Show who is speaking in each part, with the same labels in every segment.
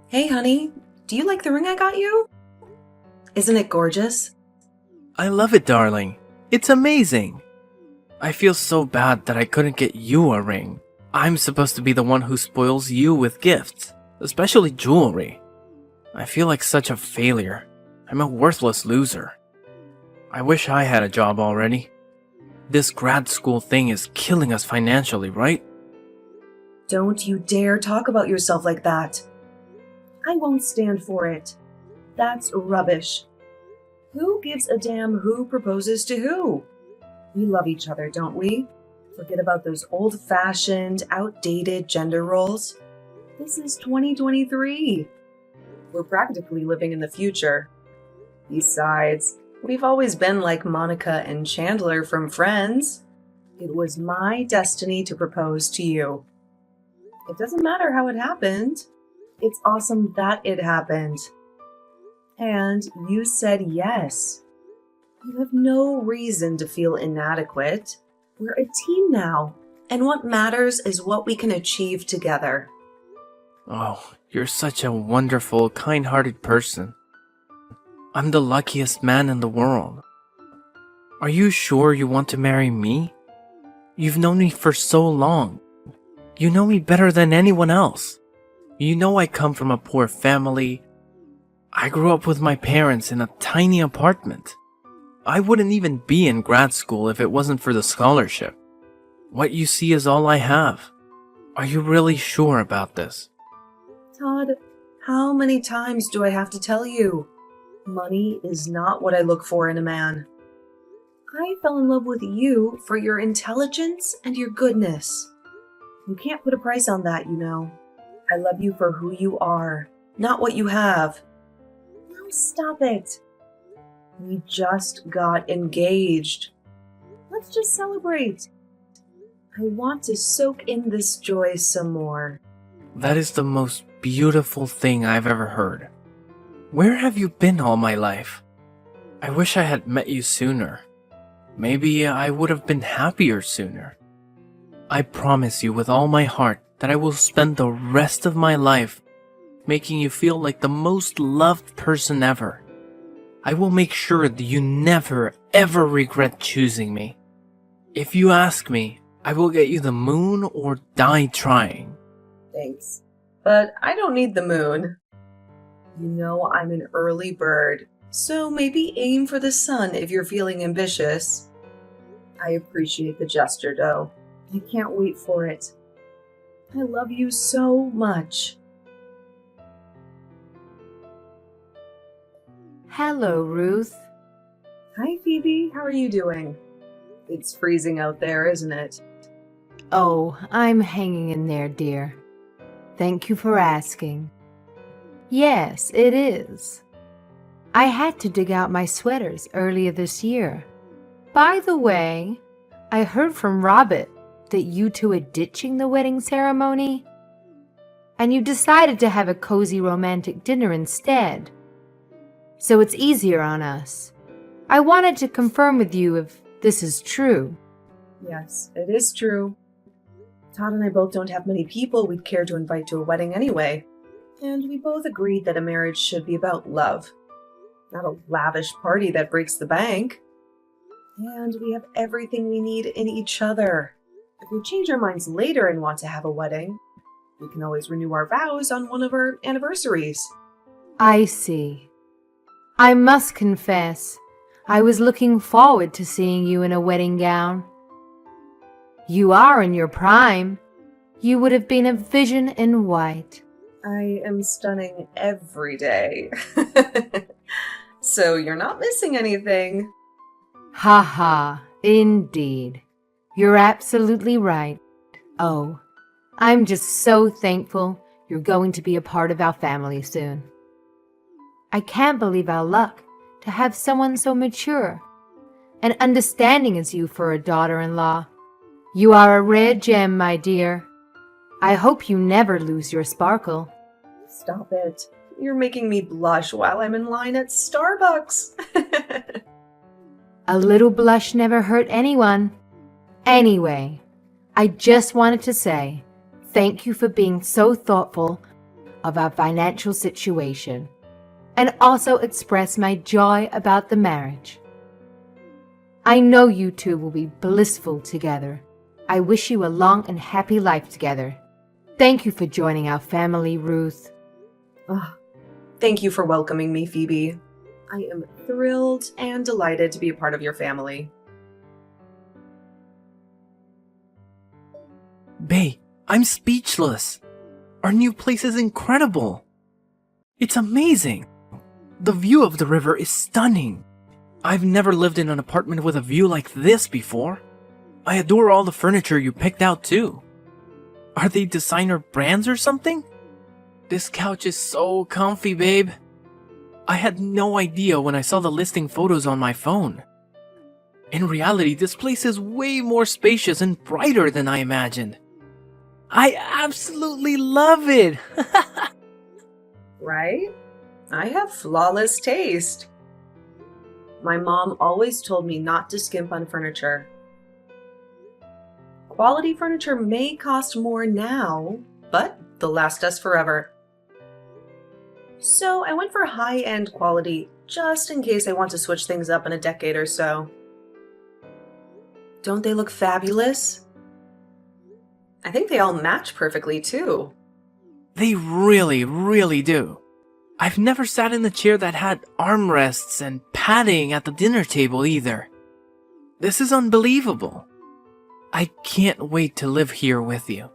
Speaker 1: Hey, honey, do you like the ring I got you? Isn't it gorgeous?
Speaker 2: I love it, darling. It's amazing. I feel so bad that I couldn't get you a ring. I'm supposed to be the one who spoils you with gifts, especially jewelry. I feel like such a failure. I'm a worthless loser. I wish I had a job already. This grad school thing is killing us financially, right?
Speaker 1: Don't you dare talk about yourself like that. I won't stand for it. That's rubbish. Who gives a damn who proposes to who? We love each other, don't we? Forget about those old-fashioned, outdated gender roles. This is 2023. We're practically living in the future. Besides, we've always been like Monica and Chandler from Friends. It was my destiny to propose to you. It doesn't matter how it happened. It's awesome that it happened. And you said yes. You have no reason to feel inadequate. We're a team now, and what matters is what we can achieve together.
Speaker 2: Oh, you're such a wonderful, kind-hearted person. I'm the luckiest man in the world. Are you sure you want to marry me? You've known me for so long. You know me better than anyone else. You know I come from a poor family. I grew up with my parents in a tiny apartment. I wouldn't even be in grad school if it wasn't for the scholarship. What you see is all I have. Are you really sure about this?
Speaker 1: Todd, how many times do I have to tell you? Money is not what I look for in a man. I fell in love with you for your intelligence and your goodness. You can't put a price on that, you know. I love you for who you are, not what you have. Now stop it. We just got engaged. Let's just celebrate. I want to soak in this joy some more.
Speaker 2: That is the most beautiful thing I've ever heard. Where have you been all my life? I wish I had met you sooner. Maybe I would have been happier sooner. I promise you with all my heart that I will spend the rest of my life making you feel like the most loved person ever. I will make sure that you never, ever regret choosing me. If you ask me, I will get you the moon or die trying.
Speaker 1: Thanks. But I don't need the moon. You know I'm an early bird, so maybe aim for the sun if you're feeling ambitious. I appreciate the gesture, though. I can't wait for it. I love you so much.
Speaker 3: Hello, Ruth.
Speaker 1: Hi, Phoebe. How are you doing? It's freezing out there, isn't it?
Speaker 3: Oh, I'm hanging in there, dear. Thank you for asking. Yes, it is. I had to dig out my sweaters earlier this year. By the way, I heard from Robert that you two are ditching the wedding ceremony, and you decided to have a cozy romantic dinner instead. So it's easier on us. I wanted to confirm with you if this is true.
Speaker 1: Yes, it is true. Todd and I both don't have many people we'd care to invite to a wedding anyway. And we both agreed that a marriage should be about love, not a lavish party that breaks the bank. And we have everything we need in each other. If we change our minds later and want to have a wedding, we can always renew our vows on one of our anniversaries.
Speaker 3: I see. I must confess, I was looking forward to seeing you in a wedding gown. You are in your prime. You would have been a vision in white.
Speaker 1: I am stunning every day. So you're not missing anything.
Speaker 3: Ha ha, indeed. You're absolutely right. Oh, I'm just so thankful you're going to be a part of our family soon. I can't believe our luck to have someone so mature and understanding as you for a daughter-in-law. You are a rare gem, my dear. I hope you never lose your sparkle.
Speaker 1: Stop it. You're making me blush while I'm in line at Starbucks.
Speaker 3: A little blush never hurt anyone. Anyway, I just wanted to say thank you for being so thoughtful of our financial situation and also express my joy about the marriage. I know you two will be blissful together. I wish you a long and happy life together. Thank you for joining our family, Ruth.
Speaker 1: Oh, thank you for welcoming me, Phoebe. I am thrilled and delighted to be a part of your family.
Speaker 2: Bae, I'm speechless. Our new place is incredible. It's amazing. The view of the river is stunning. I've never lived in an apartment with a view like this before. I adore all the furniture you picked out too. Are they designer brands or something? This couch is so comfy, babe. I had no idea when I saw the listing photos on my phone. In reality, this place is way more spacious and brighter than I imagined. I absolutely love it!
Speaker 1: Right? I have flawless taste. My mom always told me not to skimp on furniture. Quality furniture may cost more now, but they'll last us forever. So I went for high-end quality just in case I want to switch things up in a decade or so. Don't they look fabulous? I think they all match perfectly too.
Speaker 2: They really, really do. I've never sat in a chair that had armrests and padding at the dinner table either. This is unbelievable. I can't wait to live here with you.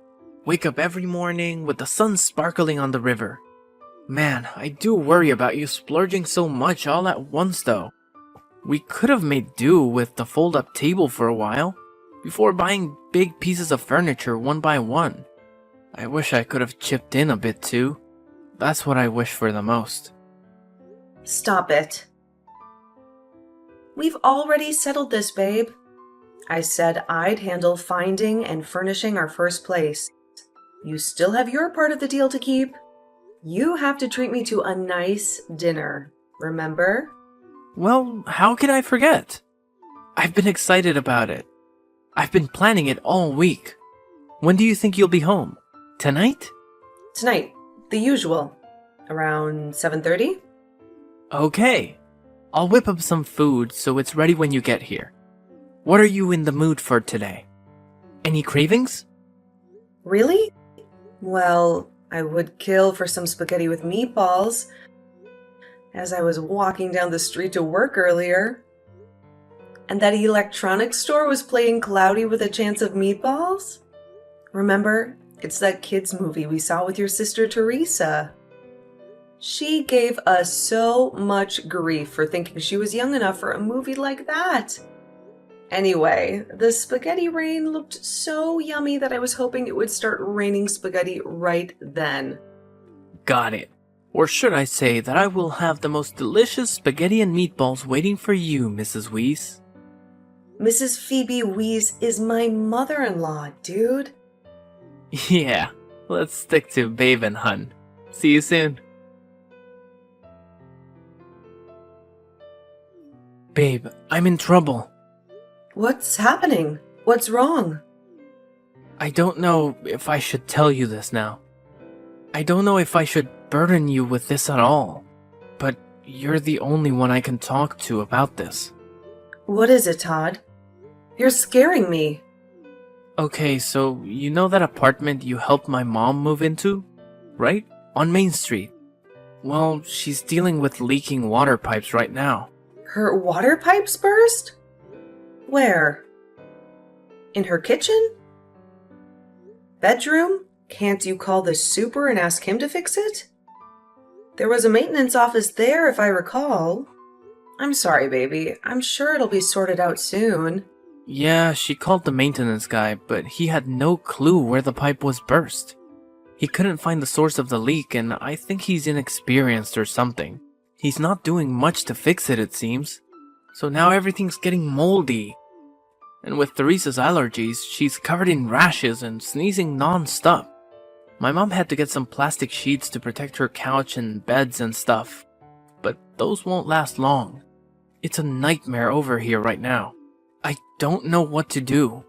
Speaker 2: Wake up every morning with the sun sparkling on the river. Man, I do worry about you splurging so much all at once though. We could have made do with the fold-up table for a while, before buying big pieces of furniture one by one. I wish I could have chipped in a bit too. That's what I wish for the most.
Speaker 1: Stop it. We've already settled this, babe. I said I'd handle finding and furnishing our first place. You still have your part of the deal to keep. You have to treat me to a nice dinner, remember?
Speaker 2: Well, how can I forget? I've been excited about it. I've been planning it all week. When do you think you'll be home? Tonight?
Speaker 1: Tonight, the usual. Around 7:30?
Speaker 2: Okay. I'll whip up some food so it's ready when you get here. What are you in the mood for today? Any cravings?
Speaker 1: Really? Well, I would kill for some spaghetti with meatballs, as I was walking down the street to work earlier. And that electronics store was playing Cloudy with a Chance of Meatballs? Remember, it's that kids movie we saw with your sister Teresa. She gave us so much grief for thinking she was young enough for a movie like that. Anyway, the spaghetti rain looked so yummy that I was hoping it would start raining spaghetti right then.
Speaker 2: Got it. Or should I say that I will have the most delicious spaghetti and meatballs waiting for you, Mrs. Weiss.
Speaker 1: Mrs. Phoebe Weiss is my mother-in-law, dude.
Speaker 2: Yeah, let's stick to babe and hun. See you soon. Babe, I'm in trouble.
Speaker 1: What's happening? What's wrong?
Speaker 2: I don't know if I should tell you this now. I don't know if I should burden you with this at all, but you're the only one I can talk to about this.
Speaker 1: What is it, Todd? You're scaring me.
Speaker 2: Okay, so you know that apartment you helped my mom move into? Right? On Main Street. Well, she's dealing with leaking water pipes right now.
Speaker 1: Her water pipes burst? Where? In her kitchen? Bedroom? Can't you call the super and ask him to fix it? There was a maintenance office there, if I recall. I'm sorry, baby. I'm sure it'll be sorted out soon.
Speaker 2: Yeah, she called the maintenance guy, but he had no clue where the pipe was burst. He couldn't find the source of the leak, and I think he's inexperienced or something. He's not doing much to fix it, it seems. So now everything's getting moldy. And with Theresa's allergies, she's covered in rashes and sneezing non-stop. My mom had to get some plastic sheets to protect her couch and beds and stuff. But those won't last long. It's a nightmare over here right now. I don't know what to do.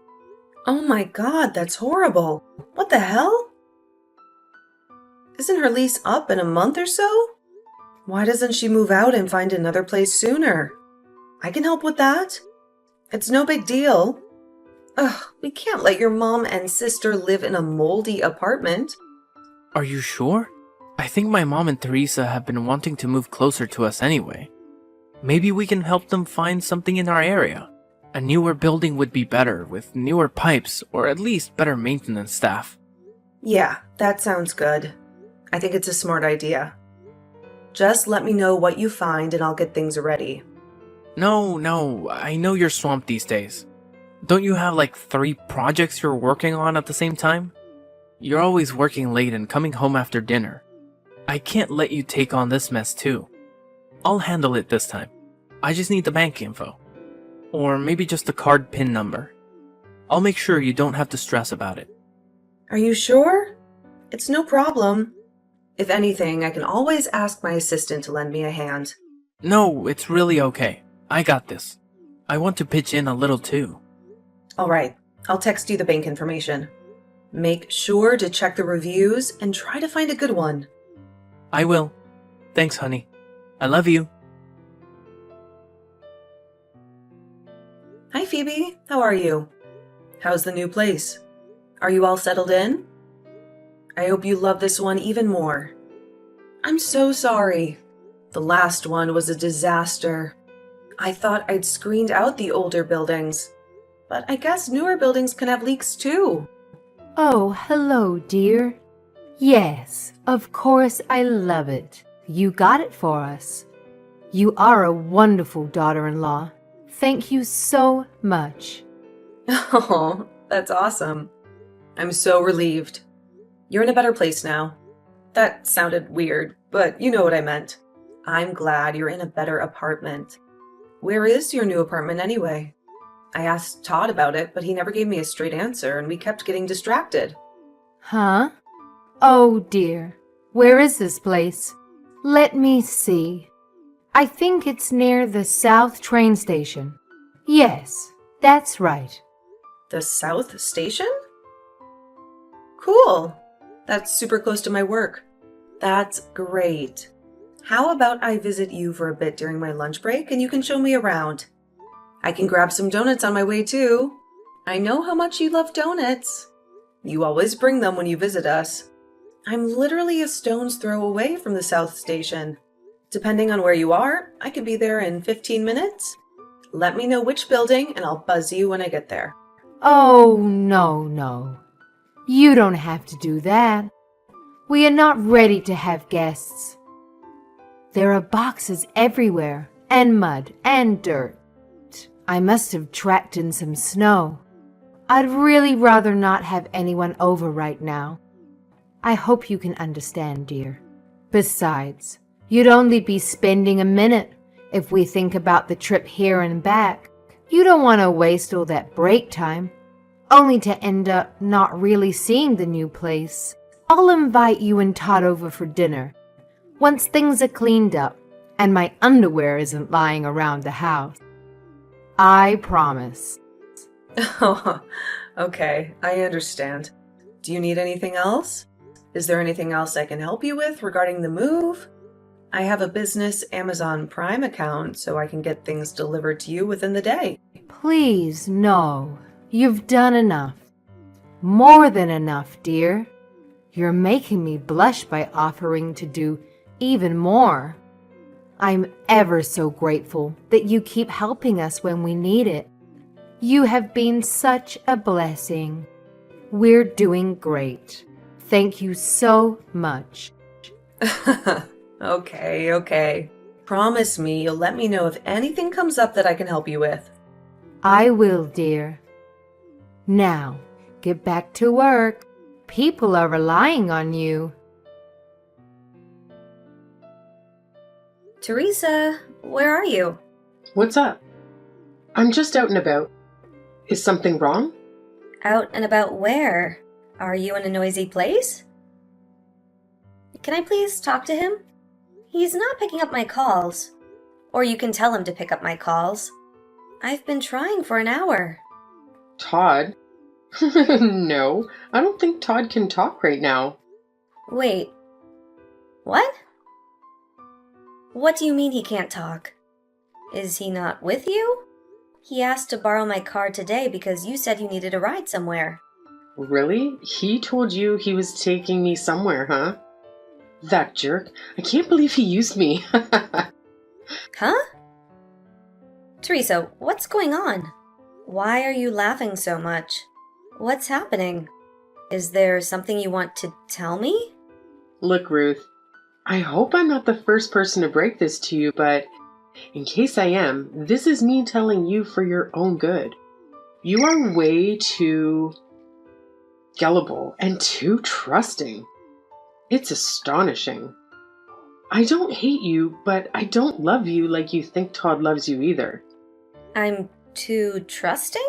Speaker 1: Oh my god, that's horrible. What the hell? Isn't her lease up in a month or so? Why doesn't she move out and find another place sooner? I can help with that. It's no big deal. Ugh, we can't let your mom and sister live in a moldy apartment.
Speaker 2: Are you sure? I think my mom and Teresa have been wanting to move closer to us anyway. Maybe we can help them find something in our area. A newer building would be better, with newer pipes, or at least better maintenance staff.
Speaker 1: Yeah, that sounds good. I think it's a smart idea. Just let me know what you find and I'll get things ready.
Speaker 2: No, I know you're swamped these days. Don't you have like 3 projects you're working on at the same time? You're always working late and coming home after dinner. I can't let you take on this mess too. I'll handle it this time. I just need the bank info. Or maybe just the card PIN number. I'll make sure you don't have to stress about it.
Speaker 1: Are you sure? It's no problem. If anything, I can always ask my assistant to lend me a hand.
Speaker 2: No, it's really okay. I got this. I want to pitch in a little too.
Speaker 1: All right, I'll text you the bank information. Make sure to check the reviews and try to find a good one.
Speaker 2: I will. Thanks, honey. I love you.
Speaker 1: Hi, Phoebe. How are you? How's the new place? Are you all settled in? I hope you love this one even more. I'm so sorry. The last one was a disaster. I thought I'd screened out the older buildings, but I guess newer buildings can have leaks too.
Speaker 3: Oh, hello, dear. Yes, of course I love it. You got it for us. You are a wonderful daughter-in-law. Thank you so much.
Speaker 1: Oh, that's awesome. I'm so relieved. You're in a better place now. That sounded weird, but you know what I meant. I'm glad you're in a better apartment. Where is your new apartment anyway? I asked Todd about it, but he never gave me a straight answer and we kept getting distracted.
Speaker 3: Huh? Oh, dear. Where is this place? Let me see. I think it's near the South train station. Yes, that's right.
Speaker 1: The South Station? Cool. That's super close to my work. That's great. How about I visit you for a bit during my lunch break and you can show me around? I can grab some donuts on my way too. I know how much you love donuts. You always bring them when you visit us. I'm literally a stone's throw away from the South Station. Depending on where you are, I could be there in 15 minutes. Let me know which building and I'll buzz you when I get there.
Speaker 3: Oh, no. You don't have to do that. We are not ready to have guests. There are boxes everywhere, and mud, and dirt. I must have tracked in some snow. I'd really rather not have anyone over right now. I hope you can understand, dear. Besides, you'd only be spending a minute if we think about the trip here and back. You don't want to waste all that break time, only to end up not really seeing the new place. I'll invite you and Todd over for dinner once things are cleaned up and my underwear isn't lying around the house. I promise.
Speaker 1: Oh, okay, I understand. Do you need anything else? Is there anything else I can help you with regarding the move? I have a business Amazon Prime account, so I can get things delivered to you within the day.
Speaker 3: Please, no. You've done enough. More than enough, dear. You're making me blush by offering to do even more. I'm ever so grateful that you keep helping us when we need it. You have been such a blessing. We're doing great. Thank you so much.
Speaker 1: Okay. Promise me you'll let me know if anything comes up that I can help you with.
Speaker 3: I will, dear. Now, get back to work. People are relying on you.
Speaker 4: Teresa, where are you?
Speaker 5: What's up? I'm just out and about. Is something wrong?
Speaker 4: Out and about where? Are you in a noisy place? Can I please talk to him? He's not picking up my calls. Or you can tell him to pick up my calls. I've been trying for an hour.
Speaker 5: Todd? No, I don't think Todd can talk right now.
Speaker 4: Wait, What? What do you mean he can't talk? Is he not with you? He asked to borrow my car today because you said you needed a ride somewhere.
Speaker 5: Really? He told you he was taking me somewhere, huh? That jerk. I can't believe he used me.
Speaker 4: Huh? Teresa, what's going on? Why are you laughing so much? What's happening? Is there something you want to tell me?
Speaker 5: Look, Ruth, I hope I'm not the first person to break this to you, but in case I am, this is me telling you for your own good. You are way too gullible and too trusting. It's astonishing. I don't hate you, but I don't love you like you think Todd loves you either.
Speaker 4: I'm too trusting?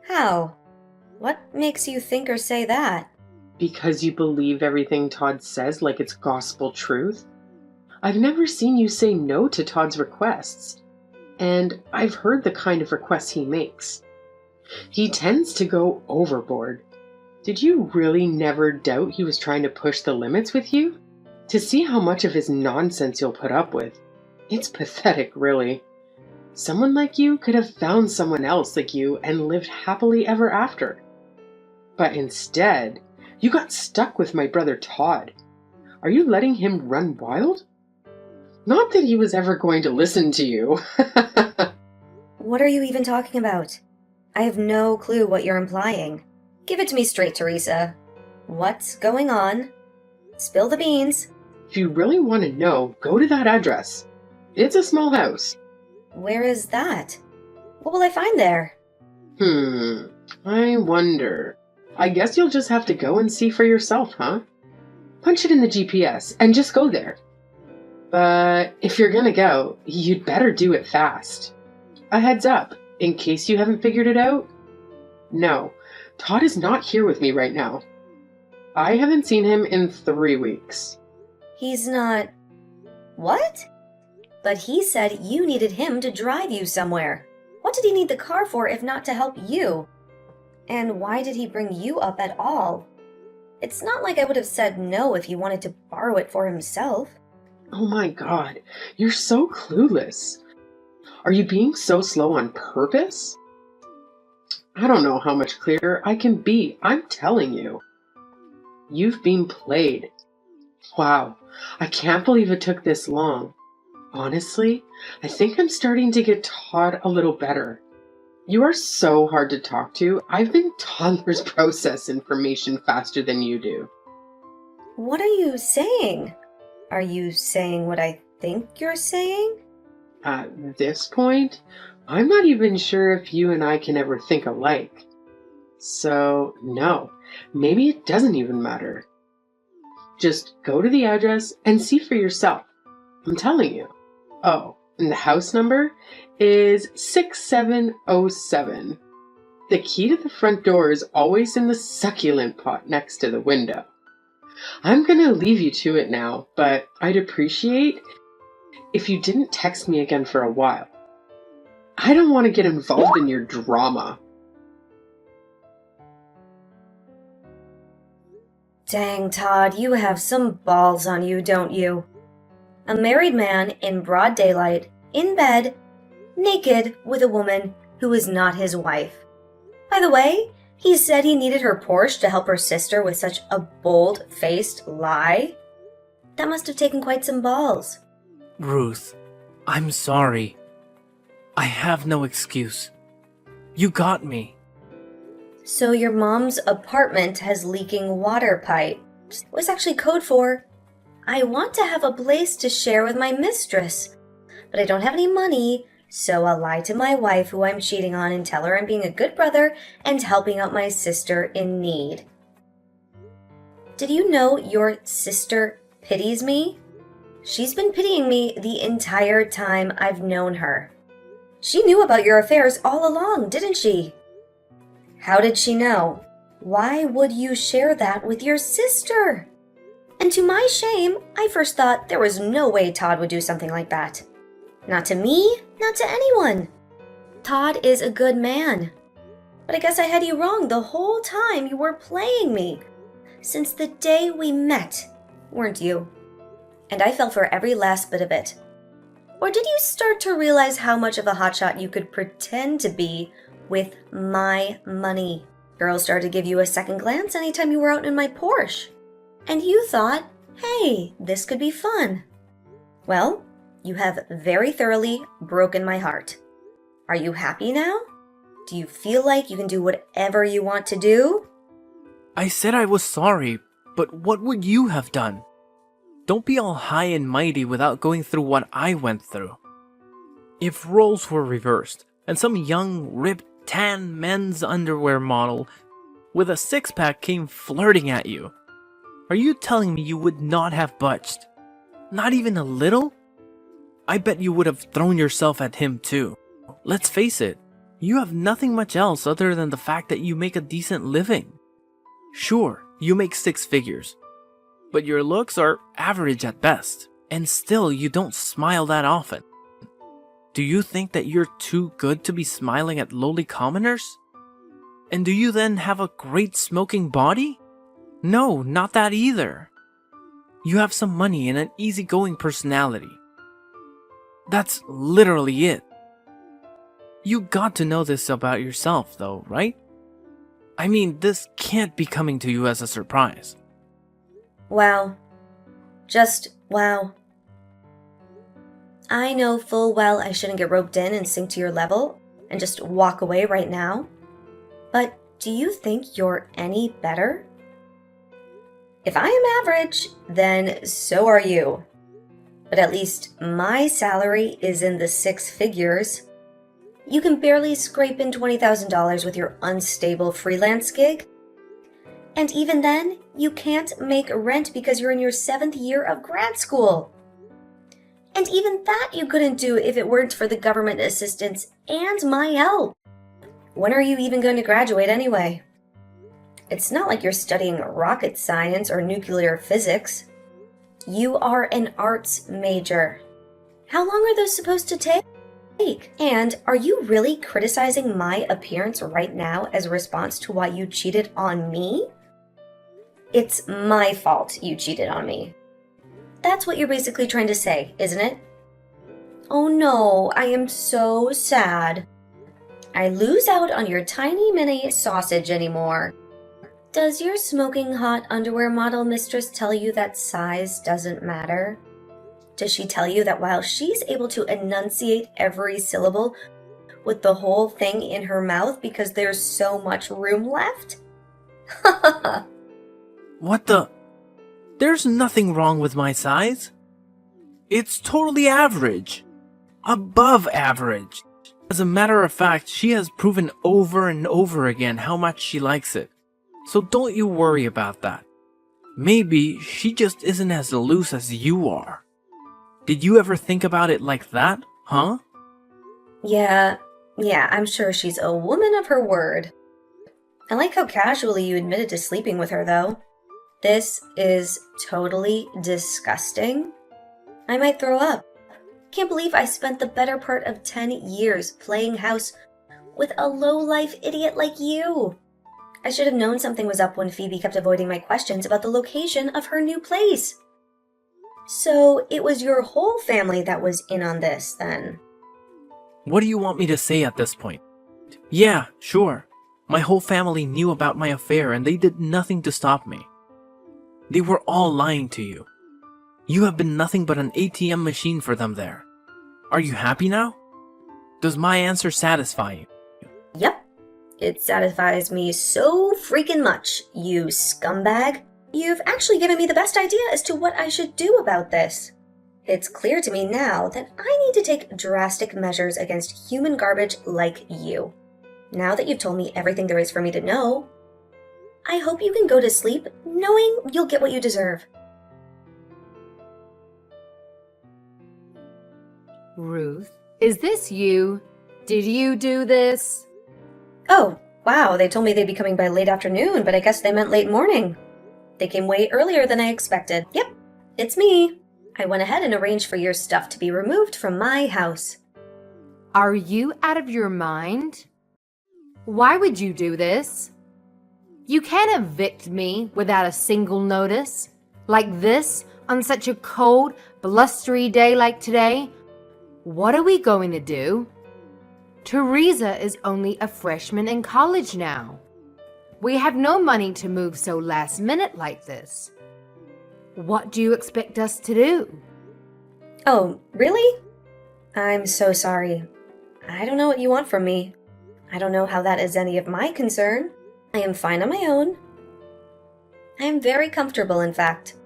Speaker 4: How? What makes you think or say that?
Speaker 5: Because you believe everything Todd says like it's gospel truth? I've never seen you say no to Todd's requests, and I've heard the kind of requests he makes. He tends to go overboard. Did you really never doubt he was trying to push the limits with you? To see how much of his nonsense you'll put up with. It's pathetic, really. Someone like you could have found someone else like you and lived happily ever after. But instead, you got stuck with my brother Todd. Are you letting him run wild? Not that he was ever going to listen to you.
Speaker 4: What are you even talking about? I have no clue what you're implying. Give it to me straight, Teresa. What's going on? Spill the beans.
Speaker 5: If you really want to know, go to that address. It's a small house.
Speaker 4: Where is that? What will I find there?
Speaker 5: I wonder. I guess you'll just have to go and see for yourself, huh? Punch it in the GPS and just go there. But if you're gonna go, you'd better do it fast. A heads up, in case you haven't figured it out. No, Todd is not here with me right now. I haven't seen him in 3 weeks.
Speaker 4: He's not... What? But he said you needed him to drive you somewhere. What did he need the car for if not to help you? And why did he bring you up at all? It's not like I would have said no if he wanted to borrow it for himself.
Speaker 5: Oh my God, you're so clueless. Are you being so slow on purpose? I don't know how much clearer I can be. I'm telling you. You've been played. Wow, I can't believe it took this long. Honestly, I think I'm starting to get Todd a little better. You are so hard to talk to. I've been toddlers process information faster than you do.
Speaker 4: What are you saying? Are you saying what I think you're saying?
Speaker 5: At this point, I'm not even sure if you and I can ever think alike. So, no, maybe it doesn't even matter. Just go to the address and see for yourself. I'm telling you. Oh, and the house number is 6707. The key to the front door is always in the succulent pot next to the window. I'm gonna leave you to it now, but I'd appreciate if you didn't text me again for a while. I don't want to get involved in your drama.
Speaker 4: Dang, Todd, you have some balls on you, don't you? A married man in broad daylight, in bed, naked with a woman who is not his wife. By the way, he said he needed her Porsche to help her sister with such a bold-faced lie. That must have taken quite some balls.
Speaker 2: Ruth, I'm sorry. I have no excuse. You got me.
Speaker 4: So your mom's apartment has leaking water pipes. It was actually code for, I want to have a place to share with my mistress, but I don't have any money, so I'll lie to my wife who I'm cheating on and tell her I'm being a good brother and helping out my sister in need. Did you know your sister pities me? She's been pitying me the entire time I've known her. She knew about your affairs all along, didn't she? How did she know? Why would you share that with your sister? And to my shame, I first thought there was no way Todd would do something like that. Not to me, not to anyone. Todd is a good man. But I guess I had you wrong the whole time you were playing me. Since the day we met, weren't you? and I fell for every last bit of it. Or did you start to realize how much of a hotshot you could pretend to be with my money? Girls started to give you a second glance anytime you were out in my Porsche. And you thought, hey, this could be fun. Well, you have very thoroughly broken my heart. Are you happy now? Do you feel like you can do whatever you want to do?
Speaker 2: I said I was sorry, but what would you have done? Don't be all high and mighty without going through what I went through. If roles were reversed, and some young, ripped, tan men's underwear model with a six-pack came flirting at you, are you telling me you would not have budged? Not even a little? I bet you would have thrown yourself at him too. Let's face it, you have nothing much else other than the fact that you make a decent living. Sure, you make six figures, but your looks are average at best, and still you don't smile that often. Do you think that you're too good to be smiling at lowly commoners? And do you then have a great smoking body? No, not that either. You have some money and an easygoing personality. That's literally it. You got to know this about yourself though, right? I mean, this can't be coming to you as a surprise.
Speaker 4: Wow. Just wow. I know full well I shouldn't get roped in and sink to your level and just walk away right now. But do you think you're any better? If I am average, then so are you. But at least my salary is in the six figures. You can barely scrape in $20,000 with your unstable freelance gig. And even then, you can't make rent because you're in your 7th year of grad school. And even that you couldn't do if it weren't for the government assistance and my help. When are you even going to graduate anyway? It's not like you're studying rocket science or nuclear physics. You are an arts major. How long are those supposed to take? And are you really criticizing my appearance right now as a response to why you cheated on me? It's my fault you cheated on me. That's what you're basically trying to say, isn't it? Oh no, I am so sad. I lose out on your tiny mini sausage anymore. Does your smoking hot underwear model mistress tell you that size doesn't matter? Does she tell you that while she's able to enunciate every syllable with the whole thing in her mouth because there's so much room left?
Speaker 2: What the? There's nothing wrong with my size. It's totally average. Above average. As a matter of fact, she has proven over and over again how much she likes it. So don't you worry about that. Maybe she just isn't as loose as you are. Did you ever think about it like that, huh?
Speaker 4: Yeah, I'm sure she's a woman of her word. I like how casually you admitted to sleeping with her, though. This is totally disgusting. I might throw up. Can't believe I spent the better part of 10 years playing house with a low-life idiot like you. I should have known something was up when Phoebe kept avoiding my questions about the location of her new place. So it was your whole family that was in on this, then?
Speaker 2: What do you want me to say at this point? Yeah, sure. My whole family knew about my affair and they did nothing to stop me. They were all lying to you. You have been nothing but an ATM machine for them there. Are you happy now? Does my answer satisfy you?
Speaker 4: Yep. It satisfies me so freaking much, you scumbag. You've actually given me the best idea as to what I should do about this. It's clear to me now that I need to take drastic measures against human garbage like you. Now that you've told me everything there is for me to know, I hope you can go to sleep knowing you'll get what you deserve.
Speaker 3: Ruth, is this you? Did you do this?
Speaker 4: Oh, wow, they told me they'd be coming by late afternoon, but I guess they meant late morning. They came way earlier than I expected. Yep, it's me. I went ahead and arranged for your stuff to be removed from my house.
Speaker 3: Are you out of your mind? Why would you do this? You can't evict me without a single notice. Like this, on such a cold, blustery day like today? What are we going to do? Teresa is only a freshman in college now. We have no money to move so last minute like this. What do you expect us to do?
Speaker 4: Oh, really? I'm so sorry. I don't know what you want from me. I don't know how that is any of my concern. I am fine on my own. I am very comfortable, in fact.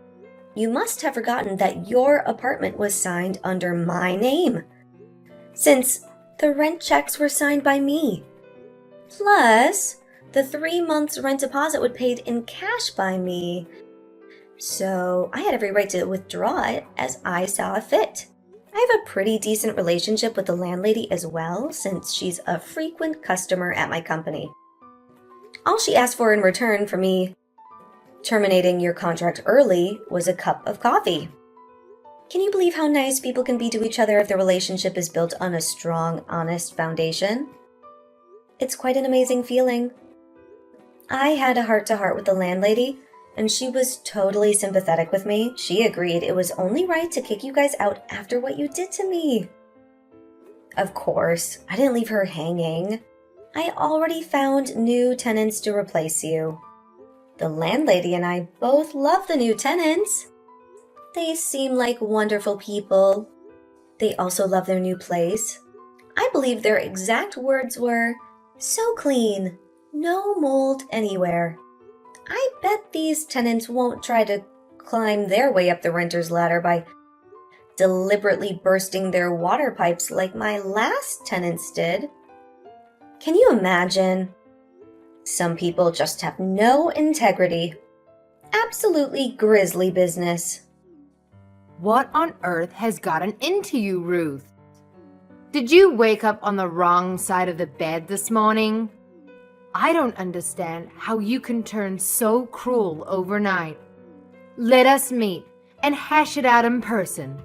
Speaker 4: You must have forgotten that your apartment was signed under my name, since the rent checks were signed by me. Plus, the 3 months rent deposit was paid in cash by me. So I had every right to withdraw it as I saw fit. I have a pretty decent relationship with the landlady as well, since she's a frequent customer at my company. All she asked for in return for me terminating your contract early was a cup of coffee. Can you believe how nice people can be to each other if the relationship is built on a strong, honest foundation? It's quite an amazing feeling. I had a heart-to-heart with the landlady, and she was totally sympathetic with me. She agreed it was only right to kick you guys out after what you did to me. Of course, I didn't leave her hanging. I already found new tenants to replace you. The landlady and I both love the new tenants. They seem like wonderful people. They also love their new place. I believe their exact words were, "So clean, no mold anywhere." I bet these tenants won't try to climb their way up the renter's ladder by deliberately bursting their water pipes like my last tenants did. Can you imagine? Some people just have no integrity. Absolutely grisly business.
Speaker 3: What on earth has gotten into you, Ruth? Did you wake up on the wrong side of the bed this morning? I don't understand how you can turn so cruel overnight. Let us meet and hash it out in person.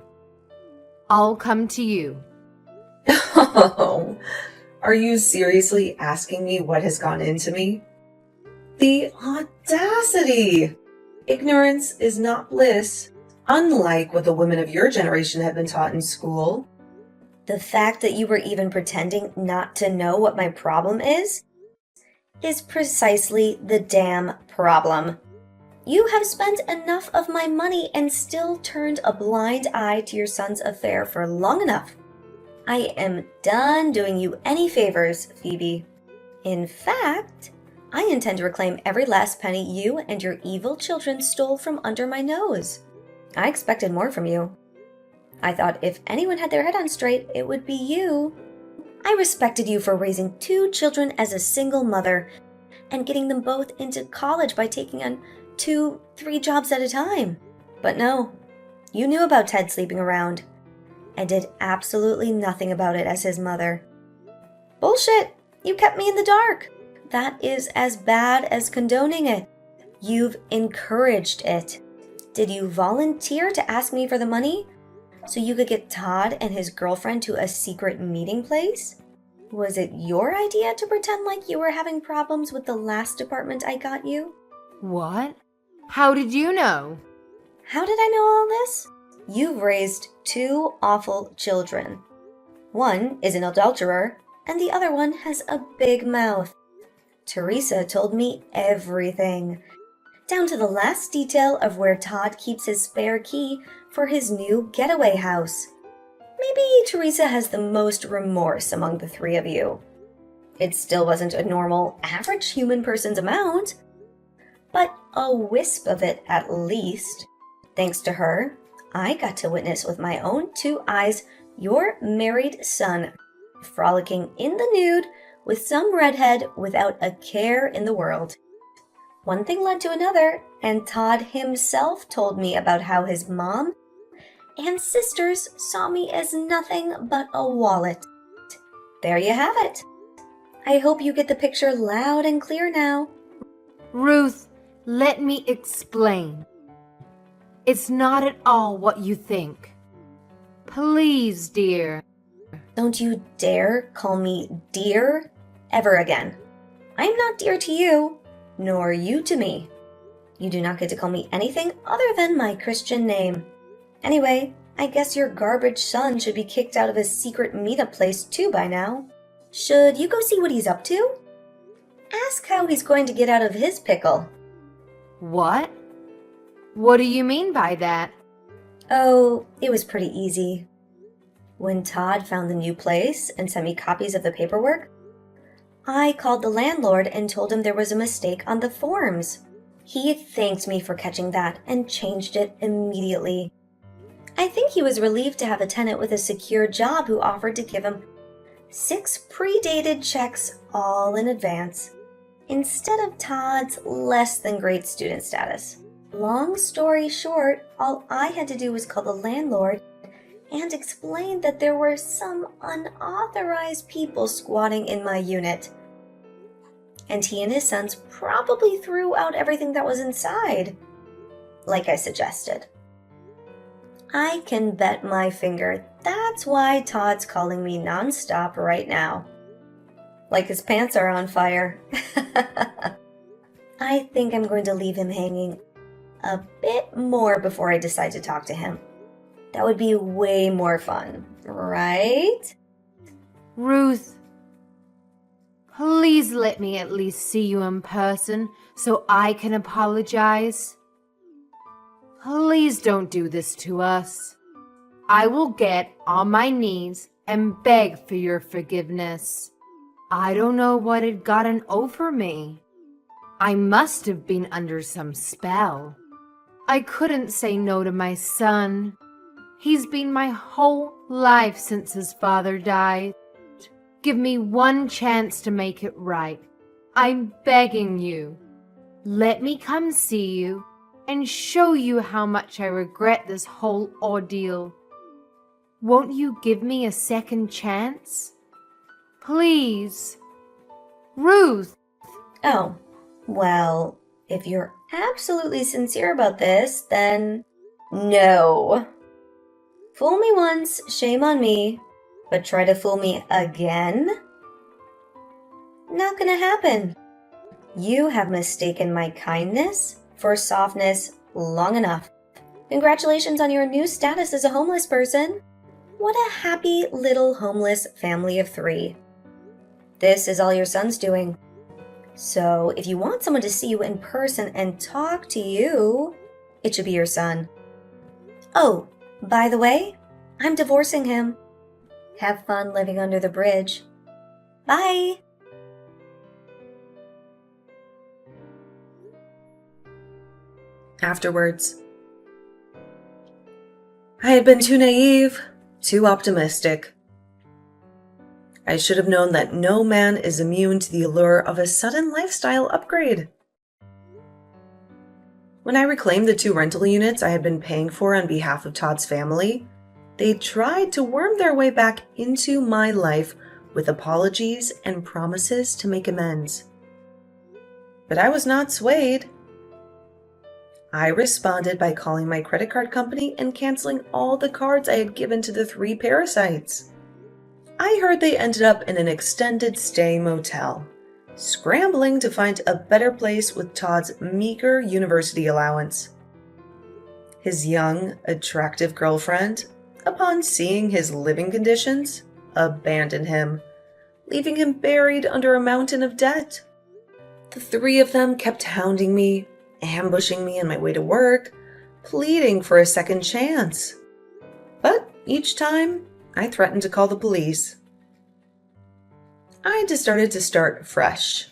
Speaker 3: I'll come to you.
Speaker 1: Oh, are you seriously asking me what has gone into me? The audacity! Ignorance is not bliss, unlike what the women of your generation have been taught in school.
Speaker 4: The fact that you were even pretending not to know what my problem is precisely the damn problem. You have spent enough of my money and still turned a blind eye to your son's affair for long enough. I am done doing you any favors, Phoebe. In fact, I intend to reclaim every last penny you and your evil children stole from under my nose. I expected more from you. I thought if anyone had their head on straight, it would be you. I respected you for raising 2 children as a single mother and getting them both into college by taking on 2-3 jobs at a time. But no, you knew about Ted sleeping around and did absolutely nothing about it as his mother. Bullshit! You kept me in the dark. That is as bad as condoning it. You've encouraged it. Did you volunteer to ask me for the money so you could get Todd and his girlfriend to a secret meeting place? Was it your idea to pretend like you were having problems with the last apartment I got you?
Speaker 3: What? How did you know?
Speaker 4: How did I know all this? You've raised 2 awful children. One is an adulterer, and the other one has a big mouth. Teresa told me everything, down to the last detail of where Todd keeps his spare key for his new getaway house. Maybe Teresa has the most remorse among the 3 of you. It still wasn't a normal, average human person's amount, but a wisp of it at least. Thanks to her, I got to witness with my own 2 eyes your married son frolicking in the nude with some redhead without a care in the world. One thing led to another, and Todd himself told me about how his mom and sisters saw me as nothing but a wallet. There you have it. I hope you get the picture loud and clear now.
Speaker 3: Ruth, let me explain. It's not at all what you think. Please, dear.
Speaker 4: Don't you dare call me dear ever again. I'm not dear to you, nor you to me. You do not get to call me anything other than my Christian name. Anyway, I guess your garbage son should be kicked out of his secret meetup place too by now. Should you go see what he's up to? Ask how he's going to get out of his pickle.
Speaker 3: What? What do you mean by that?
Speaker 4: Oh, it was pretty easy. When Todd found the new place and sent me copies of the paperwork, I called the landlord and told him there was a mistake on the forms. He thanked me for catching that and changed it immediately. I think he was relieved to have a tenant with a secure job who offered to give him 6 pre-dated checks all in advance, instead of Todd's less than great student status. Long story short, all I had to do was call the landlord and explain that there were some unauthorized people squatting in my unit. And he and his sons probably threw out everything that was inside, like I suggested. I can bet my finger that's why Todd's calling me nonstop right now. Like his pants are on fire. I think I'm going to leave him hanging a bit more before I decide to talk to him. That would be way more fun, right?
Speaker 3: Ruth, please let me at least see you in person so I can apologize. Please don't do this to us. I will get on my knees and beg for your forgiveness. I don't know what had gotten over me. I must have been under some spell. I couldn't say no to my son. He's been my whole life since his father died. Give me one chance to make it right. I'm begging you. Let me come see you and show you how much I regret this whole ordeal. Won't you give me a second chance? Please. Ruth.
Speaker 4: Oh, well, if you're absolutely sincere about this, then no. Fool me once, shame on me, but try to fool me again? Not gonna happen. You have mistaken my kindness for softness long enough. Congratulations on your new status as a homeless person. What a happy little homeless family of 3. This is all your son's doing. So if you want someone to see you in person and talk to you, it should be your son. Oh, by the way, I'm divorcing him. Have fun living under the bridge. Bye!
Speaker 1: Afterwards, I had been too naive, too optimistic. I should have known that no man is immune to the allure of a sudden lifestyle upgrade. When I reclaimed the 2 rental units I had been paying for on behalf of Todd's family, they tried to worm their way back into my life with apologies and promises to make amends. But I was not swayed. I responded by calling my credit card company and canceling all the cards I had given to the 3 parasites. I heard they ended up in an extended stay motel, scrambling to find a better place with Todd's meager university allowance. His young, attractive girlfriend, upon seeing his living conditions, abandoned him, leaving him buried under a mountain of debt. The 3 of them kept hounding me, ambushing me on my way to work, pleading for a second chance. But each time, I threatened to call the police. I decided to start fresh.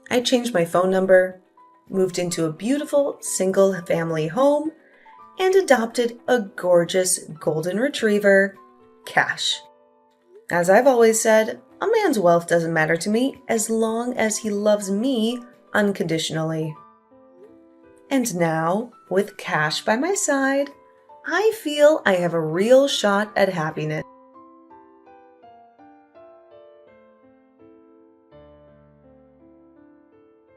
Speaker 1: I changed my phone number, moved into a beautiful single-family home, and adopted a gorgeous golden retriever, Cash. As I've always said, a man's wealth doesn't matter to me as long as he loves me unconditionally. And now, with Cash by my side, I feel I have a real shot at happiness.